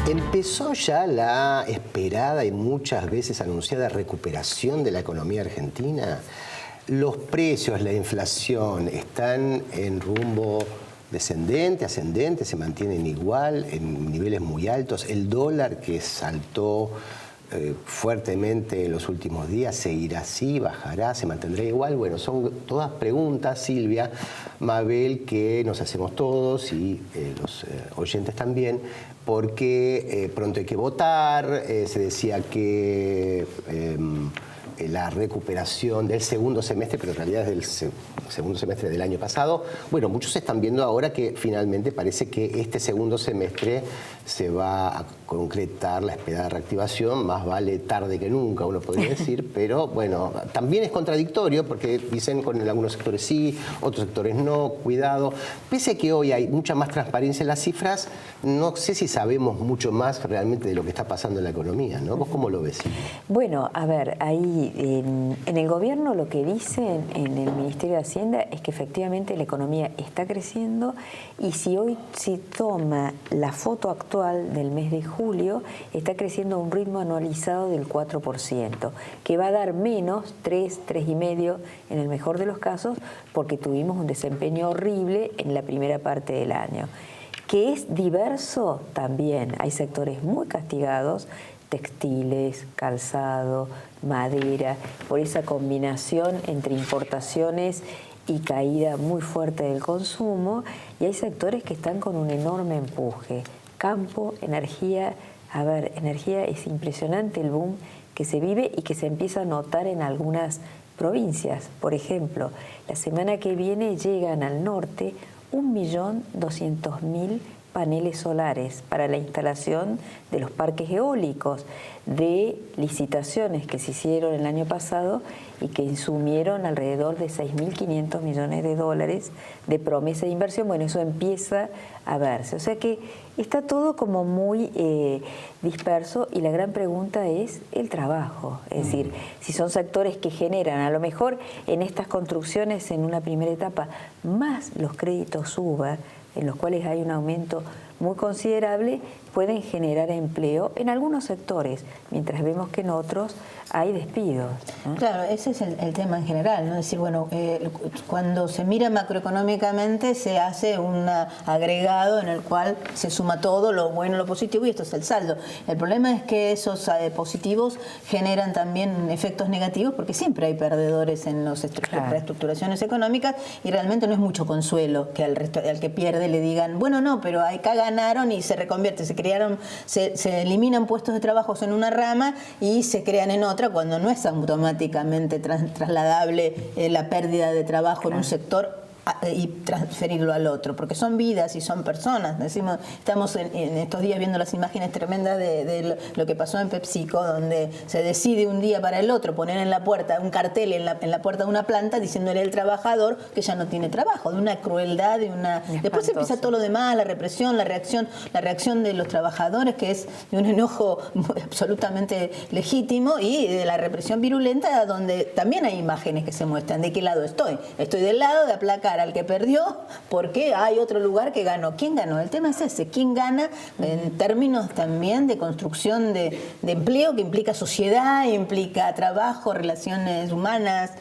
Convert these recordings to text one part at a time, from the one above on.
Empezó ya la esperada y muchas veces anunciada recuperación de la economía argentina. Los precios, la inflación están en rumbo descendente, ascendente, se mantienen igual, en niveles muy altos. El dólar, que saltó fuertemente en los últimos días, seguirá así, bajará, se mantendrá igual. Bueno, son todas preguntas, Silvia, Mabel, que nos hacemos todos y los oyentes también, porque pronto hay que votar. Se decía que la recuperación del segundo semestre, pero en realidad es del segundo semestre del año pasado. Bueno, muchos están viendo ahora que finalmente parece que este segundo semestre se va a concretar la esperada reactivación. Más vale tarde que nunca, uno podría decir, pero bueno, también es contradictorio porque dicen con algunos sectores sí, otros sectores no, cuidado. Pese a que hoy hay mucha más transparencia en las cifras, no sé si sabemos mucho más realmente de lo que está pasando en la economía, ¿no? ¿Vos cómo lo ves? Bueno, a ver, ahí en el gobierno lo que dicen en el Ministerio de Hacienda es que efectivamente la economía está creciendo, y si toma la foto actual del mes de julio, está creciendo a un ritmo anualizado del 4%, que va a dar menos, 3,5% en el mejor de los casos, porque tuvimos un desempeño horrible en la primera parte del año. Que es diverso también, hay sectores muy castigados, textiles, calzado, madera, por esa combinación entre importaciones y caída muy fuerte del consumo, y hay sectores que están con un enorme empuje. Campo, energía, a ver, energía, es impresionante el boom que se vive y que se empieza a notar en algunas provincias. Por ejemplo, la semana que viene llegan al norte 1.200.000 paneles solares para la instalación de los parques eólicos, de licitaciones que se hicieron el año pasado y que insumieron alrededor de 6.500 millones de dólares de promesa de inversión. Bueno, eso empieza a verse. O sea que está todo como muy disperso, y la gran pregunta es el trabajo. Es decir, si son sectores que generan, a lo mejor en estas construcciones en una primera etapa, más los créditos suba, en los cuales hay un aumento muy considerable, pueden generar empleo en algunos sectores, mientras vemos que en otros hay despidos, ¿no? Claro, ese es el tema en general, ¿no? Es decir, bueno, cuando se mira macroeconómicamente se hace un agregado en el cual se suma todo, lo bueno, lo positivo, y esto es el saldo. El problema es que esos positivos generan también efectos negativos, porque siempre hay perdedores en las reestructuraciones económicas, y realmente no es mucho consuelo que al que pierde le digan, bueno, no, pero acá ganaron y se reconvierte, se eliminan puestos de trabajo en una rama y se crean en otra, cuando no es automáticamente trasladable la pérdida de trabajo en un sector y transferirlo al otro, porque son vidas y son personas. Decimos, estamos en estos días viendo las imágenes tremendas de lo que pasó en PepsiCo, donde se decide un día para el otro poner en la puerta un cartel en la puerta de una planta diciéndole al trabajador que ya no tiene trabajo, de una crueldad, después empieza todo lo demás, la represión, la reacción de los trabajadores, que es de un enojo absolutamente legítimo, y de la represión virulenta, donde también hay imágenes que se muestran de qué lado estoy del lado de aplacar al que perdió, porque hay otro lugar que ganó. ¿Quién ganó? El tema es ese, ¿quién gana en términos también de construcción de empleo, que implica sociedad, implica trabajo, relaciones humanas?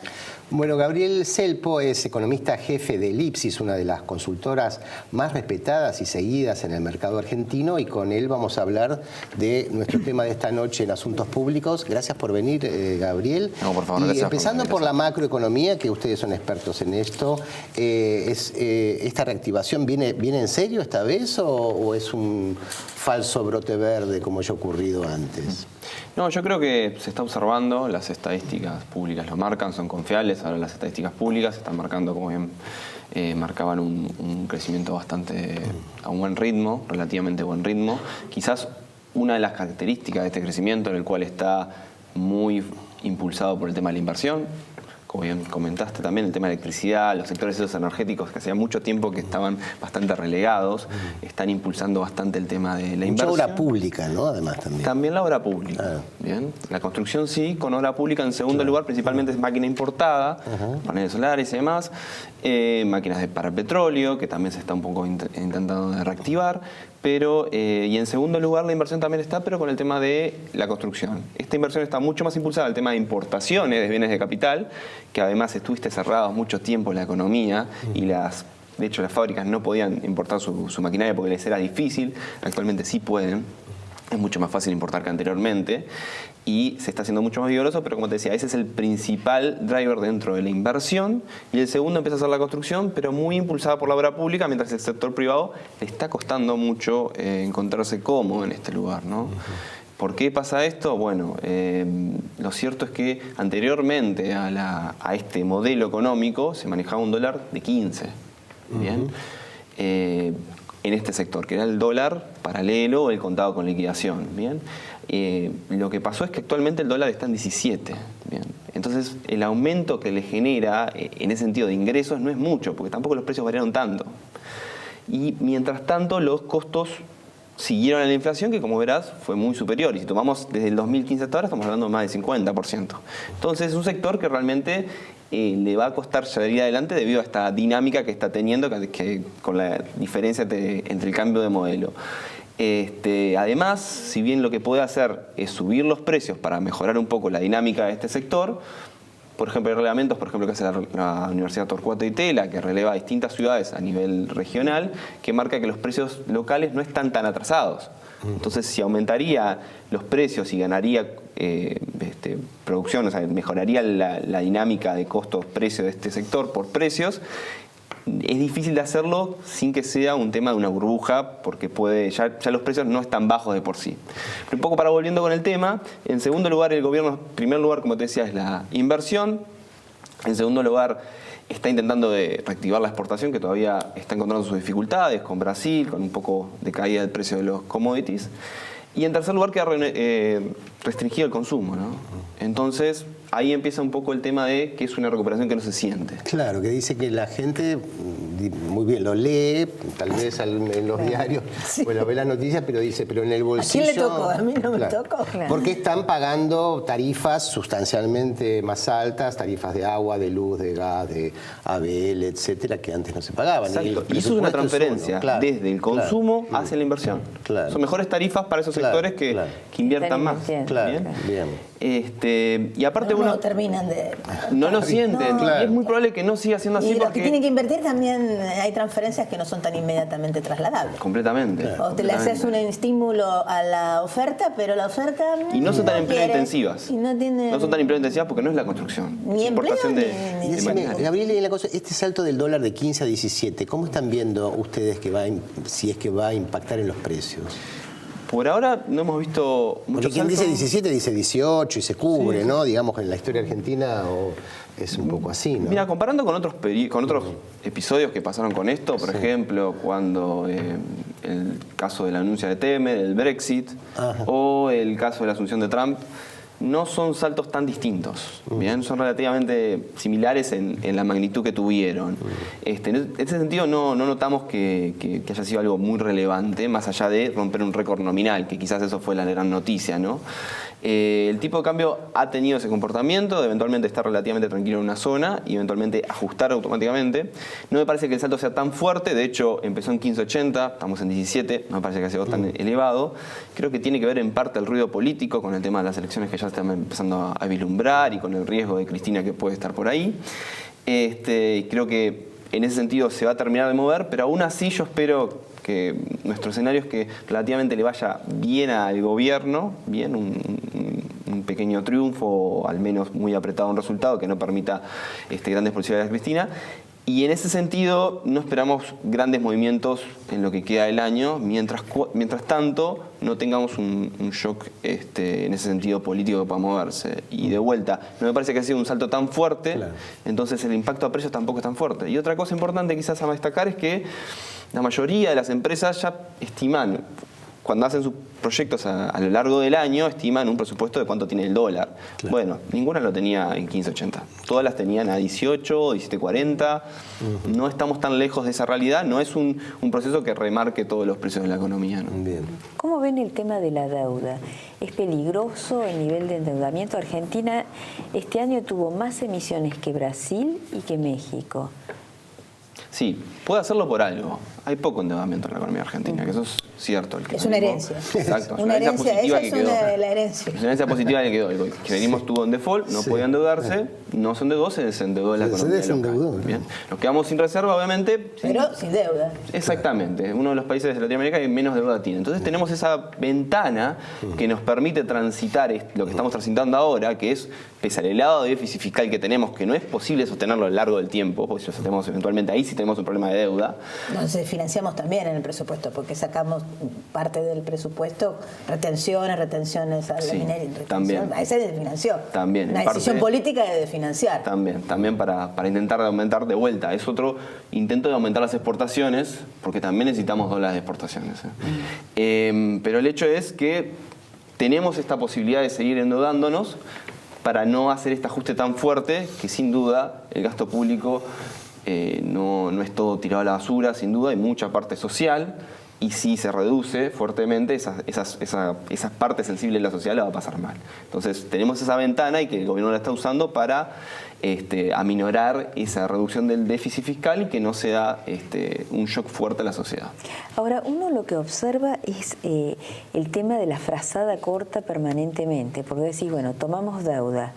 Bueno, Gabriel Selpo es economista jefe de Elipsis, una de las consultoras más respetadas y seguidas en el mercado argentino, y con él vamos a hablar de nuestro tema de esta noche en Asuntos Públicos. Gracias por venir, Gabriel. No, por favor, y gracias. Empezando por la macroeconomía, que ustedes son expertos en esto, ¿esta reactivación viene en serio esta vez o es un falso brote verde como ya ha ocurrido antes? No, yo creo que se está observando, las estadísticas públicas lo marcan, son confiables. Ahora las estadísticas públicas están marcando, como bien marcaban, un crecimiento bastante a un buen ritmo, relativamente buen ritmo. Quizás una de las características de este crecimiento, en el cual está muy impulsado por el tema de la inversión, como bien comentaste también, el tema de electricidad, los sectores esos energéticos que hacía mucho tiempo que estaban bastante relegados, están impulsando bastante el tema de la inversión. Mucha obra pública, ¿no? Además también. También la obra pública. Bien. La construcción sí, con obra pública en segundo lugar, principalmente es máquina importada, paneles solares y demás, máquinas para petróleo, que también se está un poco intentando de reactivar, pero y en segundo lugar la inversión también está, pero con el tema de la construcción. Esta inversión está mucho más impulsada al tema de importaciones de bienes de capital, que además estuviste cerrados mucho tiempo en la economía y de hecho las fábricas no podían importar su maquinaria porque les era difícil, actualmente sí pueden. Es mucho más fácil importar que anteriormente y se está haciendo mucho más vigoroso, pero como te decía, ese es el principal driver dentro de la inversión y el segundo empieza a ser la construcción, pero muy impulsada por la obra pública, mientras el sector privado le está costando mucho encontrarse cómodo en este lugar, ¿no? ¿Por qué pasa esto? Bueno, lo cierto es que anteriormente a este modelo económico se manejaba un dólar de 15, ¿bien? En este sector, que era el dólar paralelo o el contado con liquidación, ¿bien? Lo que pasó es que actualmente el dólar está en 17, ¿bien? Entonces, el aumento que le genera en ese sentido de ingresos no es mucho, porque tampoco los precios variaron tanto. Y mientras tanto, los costos siguieron a la inflación, que como verás fue muy superior. Y si tomamos desde el 2015 hasta ahora, estamos hablando de más del 50%. Entonces, es un sector que realmente le va a costar salir adelante debido a esta dinámica que está teniendo con la diferencia entre el cambio de modelo. Además, si bien lo que puede hacer es subir los precios para mejorar un poco la dinámica de este sector, por ejemplo, hay reglamentos, por ejemplo, que hace la Universidad Torcuato Di Tella, que releva a distintas ciudades a nivel regional, que marca que los precios locales no están tan atrasados. Entonces, si aumentaría los precios y ganaría producción, o sea, mejoraría la dinámica de costos-precios de este sector por precios, es difícil de hacerlo sin que sea un tema de una burbuja, porque ya los precios no están bajos de por sí. Pero un poco para volviendo con el tema, en segundo lugar el gobierno, en primer lugar, como te decía, es la inversión. En segundo lugar, está intentando de reactivar la exportación, que todavía está encontrando sus dificultades con Brasil, con un poco de caída del precio de los commodities. Y en tercer lugar, queda restringido el consumo, ¿no? Entonces, ahí empieza un poco el tema de que es una recuperación que no se siente. Claro, que dice que la gente, muy bien, lo lee, tal vez en los diarios, o lo ve las noticias, pero dice, pero en el bolsillo... ¿A quién le tocó? A mí no me tocó. Claro. Porque están pagando tarifas sustancialmente más altas, tarifas de agua, de luz, de gas, de ABL, etcétera, que antes no se pagaban. Exacto. Y eso es una transferencia desde el consumo hacia la inversión. Claro. Son mejores tarifas para esos sectores que inviertan más. Claro, bien. Y aparte no terminan de... No lo sienten. Claro. Y es muy probable que no siga siendo así Y los porque... que tienen que invertir también hay transferencias que no son tan inmediatamente trasladables. Completamente. O te le haces un estímulo a la oferta, pero la oferta... Y no son tan quiere. empleo-intensivas. Y no son tan empleo-intensivas porque no es la construcción. Ni es importación empleo, de Y decime, maquinaria. Gabriel, y la cosa, este salto del dólar de 15 a 17, ¿cómo están viendo ustedes si es que va a impactar en los precios? Por ahora no hemos visto Porque muchos quien dice saltos. 17 dice 18 y se cubre, ¿no? Digamos que en la historia argentina es un poco así, ¿no? Mira, comparando con otros episodios que pasaron con esto, por ejemplo, cuando el caso del anuncio de Temer, el Brexit, o el caso de la asunción de Trump, no son saltos tan distintos, ¿bien? Son relativamente similares en la magnitud que tuvieron. En ese sentido no notamos que haya sido algo muy relevante, más allá de romper un récord nominal, que quizás eso fue la gran noticia, ¿no? El tipo de cambio ha tenido ese comportamiento de eventualmente estar relativamente tranquilo en una zona y eventualmente ajustar automáticamente. No me parece que el salto sea tan fuerte, de hecho empezó en 15.80, estamos en 17, no me parece que haya sido tan elevado. Creo que tiene que ver en parte el ruido político con el tema de las elecciones que ya están empezando a vislumbrar y con el riesgo de Cristina que puede estar por ahí. Creo que en ese sentido se va a terminar de mover, pero aún así yo espero que nuestro escenario es que relativamente le vaya bien al gobierno, bien un pequeño triunfo, o al menos muy apretado un resultado que no permita grandes posibilidades de Cristina. Y en ese sentido no esperamos grandes movimientos en lo que queda del año, mientras tanto no tengamos un shock en ese sentido político que pueda moverse. Y de vuelta, no me parece que ha sido un salto tan fuerte, entonces el impacto a precios tampoco es tan fuerte. Y otra cosa importante quizás a destacar es que la mayoría de las empresas ya estiman cuando hacen sus proyectos a lo largo del año, estiman un presupuesto de cuánto tiene el dólar. Claro. Bueno, ninguna lo tenía en 15.80. Todas las tenían a 18, 17.40. No estamos tan lejos de esa realidad. No es un proceso que remarque todos los precios de la economía, ¿no? Bien. ¿Cómo ven el tema de la deuda? ¿Es peligroso el nivel de endeudamiento? Argentina este año tuvo más emisiones que Brasil y que México. Sí, puede hacerlo por algo. Hay poco endeudamiento en la economía argentina, que eso es cierto. Es una herencia. Exacto. Una herencia, positiva esa que es quedó. la herencia. Es una herencia positiva que quedó. El kirchnerismo estuvo en default, no podía endeudarse, no se endeudó, se desendeudó la economía local. Bien. Nos quedamos sin reserva, obviamente. Pero sin deuda. Exactamente. Uno de los países de Latinoamérica que menos deuda tiene. Entonces tenemos esa ventana que nos permite transitar lo que estamos transitando ahora, que es, pese al elevado déficit fiscal que tenemos, que no es posible sostenerlo a lo largo del tiempo, porque si lo sostenemos eventualmente ahí sí tenemos un problema de deuda. Entonces financiamos también en el presupuesto, porque sacamos parte del presupuesto, retenciones a la minería. También. Ahí se desfinanció. También. Una decisión política de desfinanciar. También para intentar aumentar de vuelta. Es otro intento de aumentar las exportaciones, porque también necesitamos dólares de exportaciones. Pero el hecho es que tenemos esta posibilidad de seguir endeudándonos para no hacer este ajuste tan fuerte, que sin duda el gasto público no es todo tirado a la basura, sin duda hay mucha parte social, y si se reduce fuertemente, esas partes sensibles de la sociedad la va a pasar mal. Entonces tenemos esa ventana y que el gobierno la está usando para aminorar esa reducción del déficit fiscal y que no sea un shock fuerte a la sociedad. Ahora, uno lo que observa es el tema de la frazada corta permanentemente, porque decís, bueno, tomamos deuda,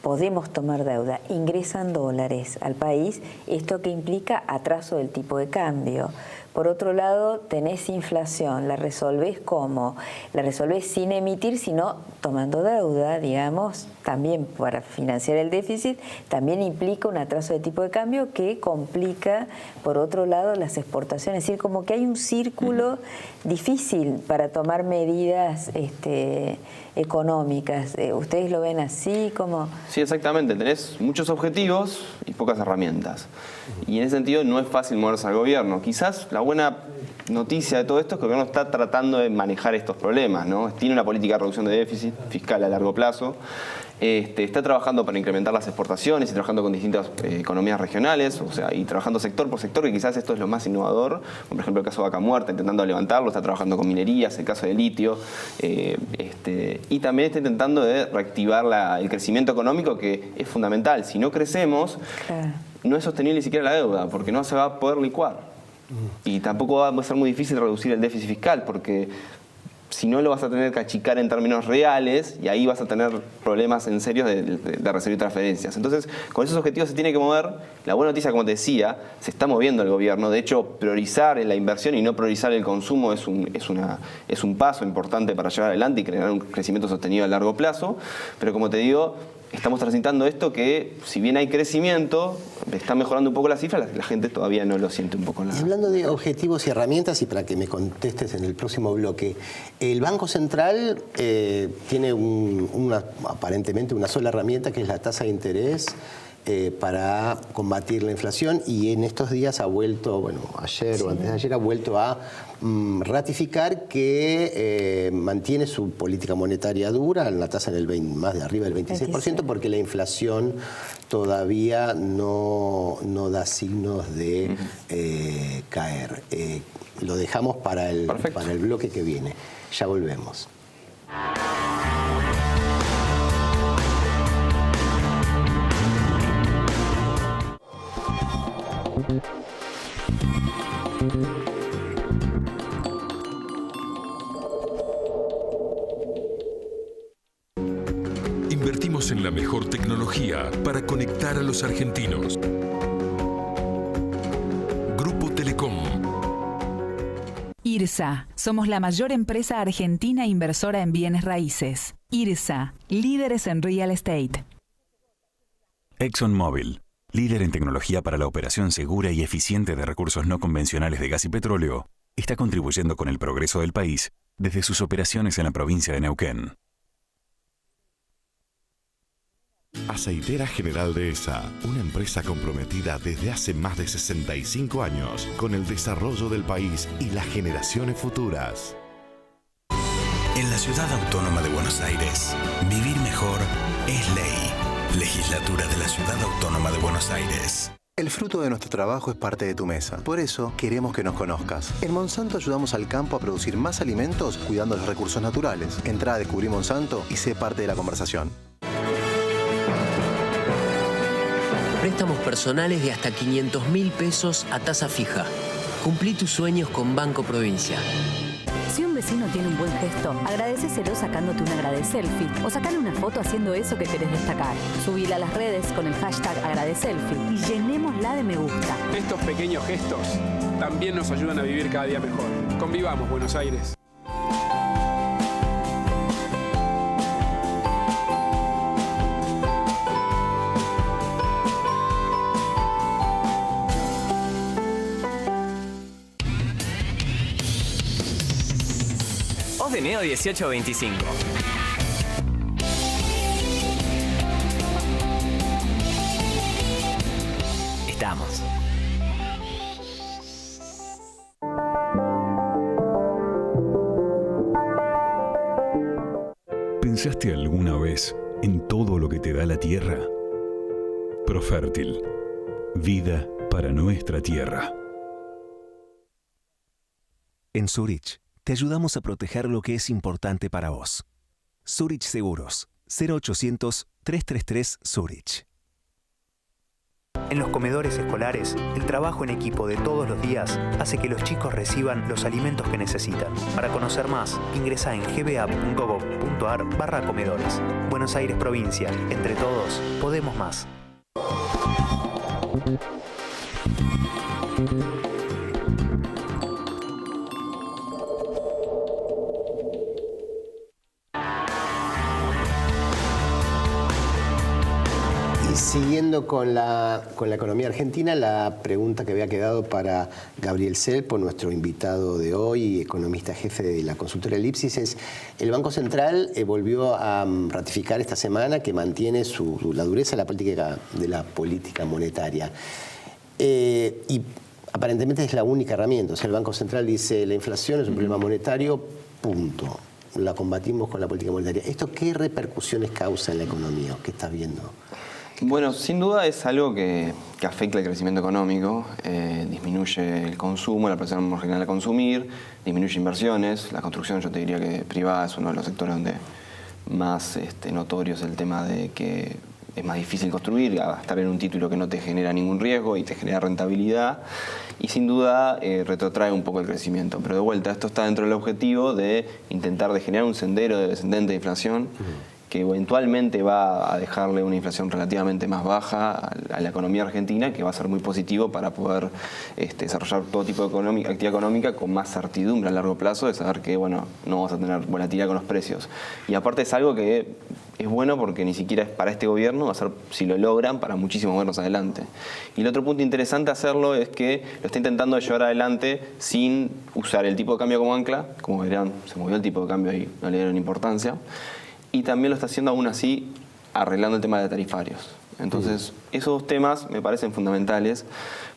podemos tomar deuda, ingresan dólares al país, esto que implica atraso del tipo de cambio. Por otro lado, tenés inflación, ¿la resolvés cómo? La resolvés sin emitir, sino tomando deuda, digamos, también para financiar el déficit, también implica un atraso de tipo de cambio que complica, por otro lado, las exportaciones. Es decir, como que hay un círculo difícil para tomar medidas económicas. ¿Ustedes lo ven así? ¿Cómo? Sí, exactamente. Tenés muchos objetivos y pocas herramientas. Y en ese sentido no es fácil moverse al gobierno. Quizás la buena noticia de todo esto es que el gobierno está tratando de manejar estos problemas, ¿no? Tiene una política de reducción de déficit fiscal a largo plazo. Está trabajando para incrementar las exportaciones y trabajando con distintas economías regionales, o sea, y trabajando sector por sector, que quizás esto es lo más innovador. Por ejemplo, el caso de Vaca Muerta, intentando levantarlo, está trabajando con minerías, el caso de litio, y también está intentando de reactivar el crecimiento económico, que es fundamental. Si no crecemos, no es sostenible ni siquiera la deuda, porque no se va a poder licuar. Y tampoco va a ser muy difícil reducir el déficit fiscal, porque si no lo vas a tener que achicar en términos reales y ahí vas a tener problemas en serio de recibir transferencias. Entonces, con esos objetivos se tiene que mover. La buena noticia, como te decía, se está moviendo el gobierno. De hecho, priorizar la inversión y no priorizar el consumo es un paso importante para llevar adelante y crear un crecimiento sostenido a largo plazo. Pero como te digo, estamos transitando esto que, si bien hay crecimiento, está mejorando un poco la cifra, la gente todavía no lo siente un poco. Y hablando de objetivos y herramientas, y para que me contestes en el próximo bloque, el Banco Central tiene aparentemente una sola herramienta, que es la tasa de interés, para combatir la inflación, y en estos días ha vuelto, bueno, ayer o antes de ayer, ha vuelto a ratificar que mantiene su política monetaria dura, la tasa más de arriba del 26%, porque la inflación todavía no da signos de caer. Lo dejamos para el bloque que viene. Ya volvemos. Invertimos en la mejor tecnología para conectar a los argentinos. Grupo Telecom. IRSA. Somos la mayor empresa argentina inversora en bienes raíces. IRSA. Líderes en real estate. ExxonMobil. Líder en tecnología para la operación segura y eficiente de recursos no convencionales de gas y petróleo, está contribuyendo con el progreso del país desde sus operaciones en la provincia de Neuquén. Aceitera General Dehesa, una empresa comprometida desde hace más de 65 años con el desarrollo del país y las generaciones futuras. En la Ciudad Autónoma de Buenos Aires, vivir mejor es ley. Legislatura de la Ciudad Autónoma de Buenos Aires. El fruto de nuestro trabajo es parte de tu mesa. Por eso queremos que nos conozcas. En Monsanto ayudamos al campo a producir más alimentos cuidando los recursos naturales. Entrá a Descubrir Monsanto y sé parte de la conversación. Préstamos personales de hasta 500.000 pesos a tasa fija. Cumplí tus sueños con Banco Provincia. Si un vecino tiene un buen gesto, agradecéselo sacándote un agradeselfie o sacale una foto haciendo eso que querés destacar. Subila a las redes con el hashtag agradeselfie y llenémosla de me gusta. Estos pequeños gestos también nos ayudan a vivir cada día mejor. Convivamos, Buenos Aires. De Neo 1825. Estamos. ¿Pensaste alguna vez en todo lo que te da la tierra? Profértil. Vida para nuestra tierra. En Zurich te ayudamos a proteger lo que es importante para vos. Zurich Seguros, 0800-333 Zurich. En los comedores escolares, el trabajo en equipo de todos los días hace que los chicos reciban los alimentos que necesitan. Para conocer más, ingresa en gba.gov.ar/comedores. Buenos Aires Provincia. Entre todos, podemos más. Siguiendo con la economía argentina, la pregunta que había quedado para Gabriel Selpo, nuestro invitado de hoy, economista jefe de la consultora Elipsis, es: el Banco Central volvió a ratificar esta semana que mantiene la dureza de la política monetaria. Y aparentemente es la única herramienta. O sea, el Banco Central dice: la inflación es un problema monetario, punto. La combatimos con la política monetaria. ¿Esto qué repercusiones causa en la economía? ¿Qué estás viendo? Bueno, sin duda es algo que afecta el crecimiento económico, disminuye el consumo, la presión marginal a consumir, disminuye inversiones. La construcción, yo te diría que privada, es uno de los sectores donde más notorio es el tema de que es más difícil construir, gastar en un título que no te genera ningún riesgo y te genera rentabilidad. Y sin duda retrotrae un poco el crecimiento. Pero de vuelta, esto está dentro del objetivo de intentar de generar un sendero descendente de inflación, que eventualmente va a dejarle una inflación relativamente más baja a la economía argentina, que va a ser muy positivo para poder desarrollar todo tipo de actividad económica con más certidumbre a largo plazo, de saber que no vamos a tener volatilidad con los precios. Y aparte es algo que es bueno porque ni siquiera es para este gobierno, va a ser, si lo logran, para muchísimos gobiernos adelante. Y el otro punto interesante hacerlo es que lo está intentando llevar adelante sin usar el tipo de cambio como ancla. Como verán, se movió el tipo de cambio y no le dieron importancia. Y también lo está haciendo aún así arreglando el tema de tarifarios. Entonces, esos dos temas me parecen fundamentales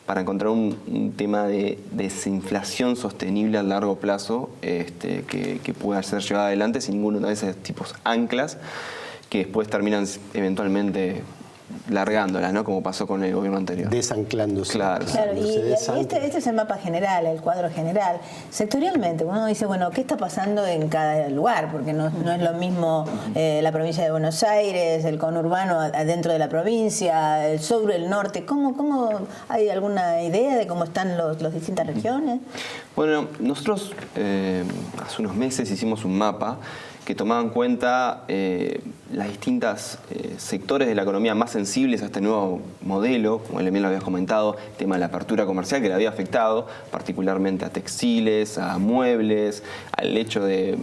para encontrar un tema de desinflación sostenible a largo plazo que pueda ser llevado adelante sin ninguno de esos tipos anclas que después terminan eventualmente largándola, ¿no? Como pasó con el gobierno anterior. Desanclándose. Claro, y este es el mapa general, el cuadro general. Sectorialmente, uno dice, bueno, ¿qué está pasando en cada lugar? Porque no es lo mismo la provincia de Buenos Aires, el conurbano adentro de la provincia, el sur, el norte. ¿Cómo hay alguna idea de cómo están las distintas regiones? Bueno, nosotros hace unos meses hicimos un mapa que tomaba en cuenta las distintas sectores de la economía más sensibles a este nuevo modelo, como bien lo habías comentado, el tema de la apertura comercial que le había afectado particularmente a textiles, a muebles, al hecho de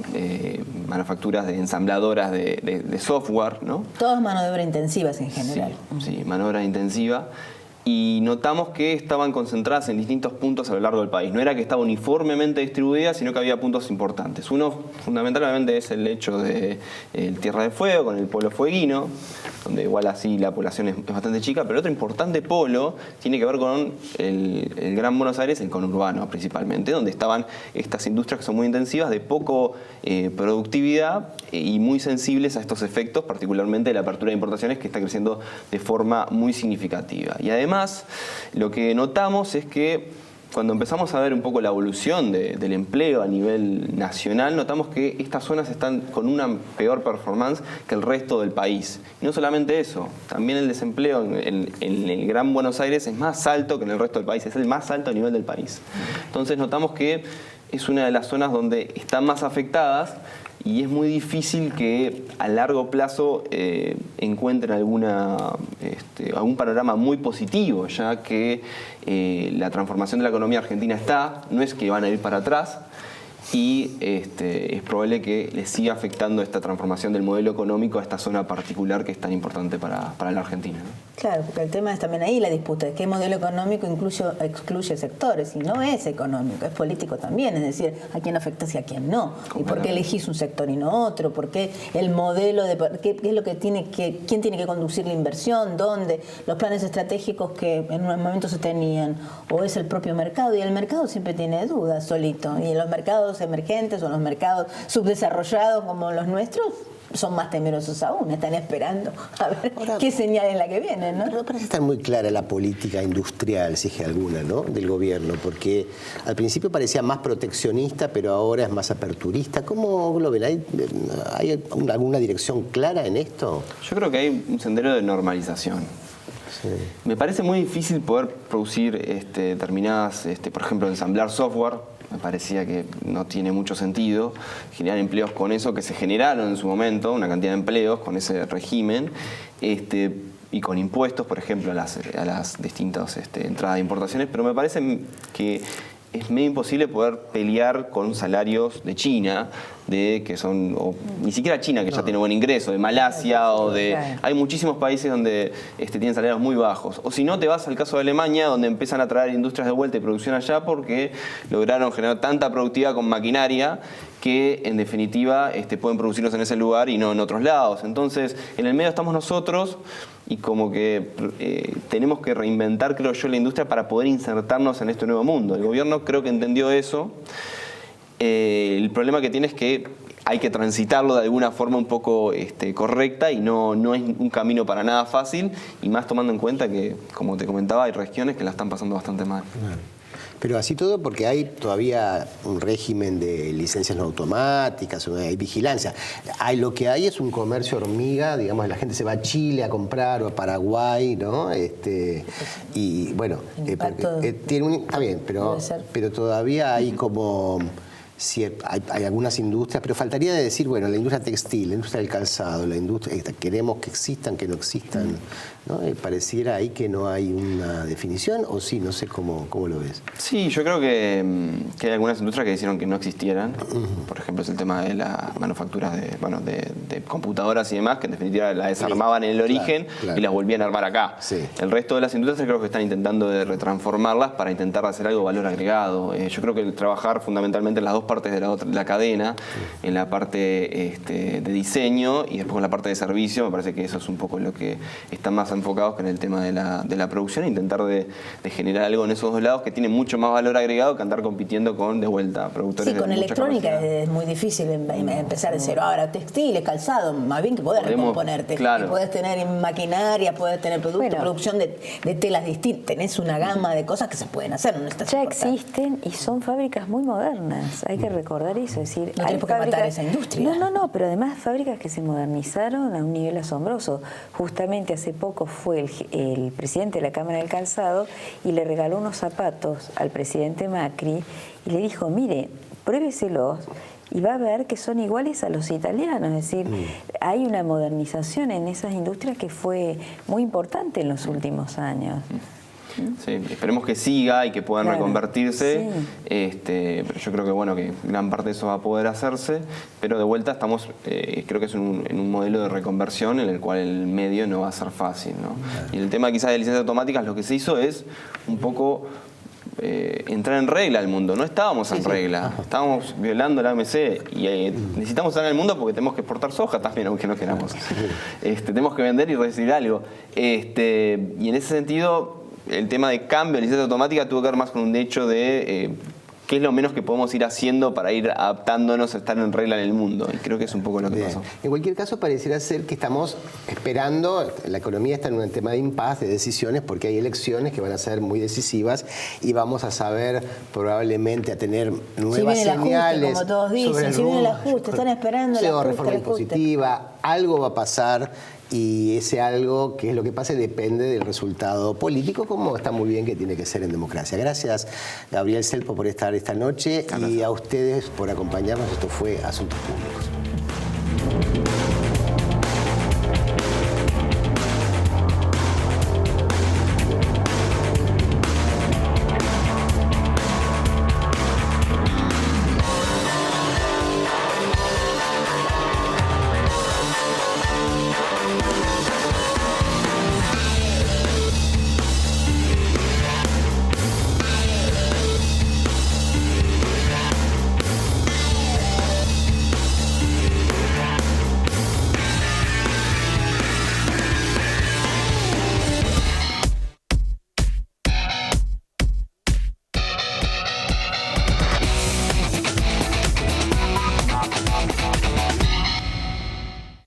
manufacturas de ensambladoras de software, ¿no? Todas mano de obra intensivas en general. Sí, mano de obra intensiva. y notamos que estaban concentradas en distintos puntos a lo largo del país. No era que estaba uniformemente distribuida, sino que había puntos importantes. Uno, fundamentalmente, es el hecho de Tierra del Fuego, con el polo fueguino, donde igual así la población es bastante chica, pero otro importante polo tiene que ver con el Gran Buenos Aires, el conurbano principalmente, donde estaban estas industrias que son muy intensivas, de poco productividad y muy sensibles a estos efectos, particularmente de la apertura de importaciones, que está creciendo de forma muy significativa. Y además, lo que notamos es que cuando empezamos a ver un poco la evolución del empleo a nivel nacional, notamos que estas zonas están con una peor performance que el resto del país. Y no solamente eso, también el desempleo en el Gran Buenos Aires es más alto que en el resto del país, es el más alto a nivel del país. Entonces notamos que es una de las zonas donde están más afectadas y es muy difícil que a largo plazo encuentren algún panorama muy positivo, ya que la transformación de la economía argentina no es que van a ir para atrás, y es probable que les siga afectando esta transformación del modelo económico a esta zona particular que es tan importante para la Argentina, ¿no? Claro, porque el tema es también ahí la disputa, ¿qué modelo económico excluye sectores? Y no es económico, es político también, es decir, a quién afecta y a quién no. ¿Y por qué elegís un sector y no otro? ¿Por qué el modelo qué es lo que quién tiene que conducir la inversión? ¿Dónde? Los planes estratégicos que en un momento se tenían, o es el propio mercado, y el mercado siempre tiene dudas solito, y los mercados emergentes o los mercados subdesarrollados como los nuestros son más temerosos aún, están esperando a ver qué señal es la que viene, ¿no? Pero parece estar muy clara la política industrial, si es que alguna, ¿no?, del gobierno, porque al principio parecía más proteccionista, pero ahora es más aperturista. ¿Cómo lo ven? ¿Hay alguna dirección clara en esto? Yo creo que hay un sendero de normalización. Sí. Me parece muy difícil poder producir determinadas, por ejemplo, ensamblar software. Me parecía que no tiene mucho sentido generar empleos con eso, que se generaron en su momento, una cantidad de empleos con ese régimen, y con impuestos, por ejemplo, a las distintas entradas de importaciones, pero me parece que es medio imposible poder pelear con salarios de China, o ni siquiera China, que ya tiene buen ingreso, de Malasia, hay muchísimos países donde tienen salarios muy bajos. O si no, te vas al caso de Alemania, donde empiezan a traer industrias de vuelta y producción allá porque lograron generar tanta productividad con maquinaria que en definitiva pueden producirlos en ese lugar y no en otros lados. Entonces, en el medio estamos nosotros y como que tenemos que reinventar, creo yo, la industria para poder insertarnos en este nuevo mundo. El gobierno creo que entendió eso. El problema que tiene es que hay que transitarlo de alguna forma un poco correcta y no es un camino para nada fácil, y más tomando en cuenta que, como te comentaba, hay regiones que la están pasando bastante mal. Pero así todo porque hay todavía un régimen de licencias no automáticas, hay vigilancia. Lo que hay es un comercio hormiga, digamos, la gente se va a Chile a comprar o a Paraguay, ¿no? Y bueno, está bien, pero todavía hay como... Sí, hay algunas industrias, pero faltaría de decir, bueno, la industria textil, la industria del calzado, la industria, queremos que existan, que no existan, ¿no? Pareciera ahí que no hay una definición, o sí, no sé cómo lo ves. Sí, yo creo que hay algunas industrias que hicieron que no existieran. Por ejemplo, es el tema de las manufacturas de computadoras y demás, que en definitiva la desarmaban en el origen y las volvían a armar acá. Sí. El resto de las industrias creo que están intentando de retransformarlas para intentar hacer algo de valor agregado. Yo creo que trabajar fundamentalmente en las dos partes de la cadena, en la parte de diseño y después en la parte de servicio, me parece que eso es un poco lo que están más enfocados que en el tema de la producción, e intentar de generar algo en esos dos lados que tiene mucho más valor agregado que andar compitiendo con, de vuelta, productores de mucha capacidad. Sí, con electrónica es muy difícil empezar de cero. Ahora, textiles, calzado, más bien que podés recomponerte. Claro. Podés tener maquinaria, podés tener producción de telas distintas. Tenés una gama de cosas que se pueden hacer. Ya existen y son fábricas muy modernas. Hay que recordar eso, es decir, no tenés por qué matar esa industria. No, pero además fábricas que se modernizaron a un nivel asombroso. Justamente hace poco fue el presidente de la Cámara del Calzado y le regaló unos zapatos al presidente Macri y le dijo, mire, pruébeselos y va a ver que son iguales a los italianos. Es decir, hay una modernización en esas industrias que fue muy importante en los últimos años. Sí, esperemos que siga y que puedan reconvertirse, sí. Pero yo creo que bueno, que gran parte de eso va a poder hacerse, pero de vuelta estamos, creo que es en un modelo de reconversión en el cual el medio no va a ser fácil, ¿no? Y el tema quizás de licencias automáticas, lo que se hizo es un poco entrar en regla al mundo. No estábamos en regla, estábamos violando la OMC y necesitamos estar en el mundo porque tenemos que exportar soja también, aunque no queramos. Tenemos que vender y recibir algo. Y en ese sentido, el tema de cambio de licencia automática tuvo que ver más con un hecho de qué es lo menos que podemos ir haciendo para ir adaptándonos a estar en regla en el mundo. Y creo que es un poco lo que pasó. En cualquier caso, pareciera ser que estamos esperando, la economía está en un tema de impasse, de decisiones, porque hay elecciones que van a ser muy decisivas y vamos a saber probablemente a tener nuevas señales. Como todos dicen, si viene el ajuste, están esperando el ajuste. Reforma impositiva, algo va a pasar. Y ese algo, que es lo que pase, depende del resultado político, como está muy bien que tiene que ser en democracia. Gracias, Gabriel Selpo, por estar esta noche y a ustedes por acompañarnos. Esto fue Asuntos Públicos.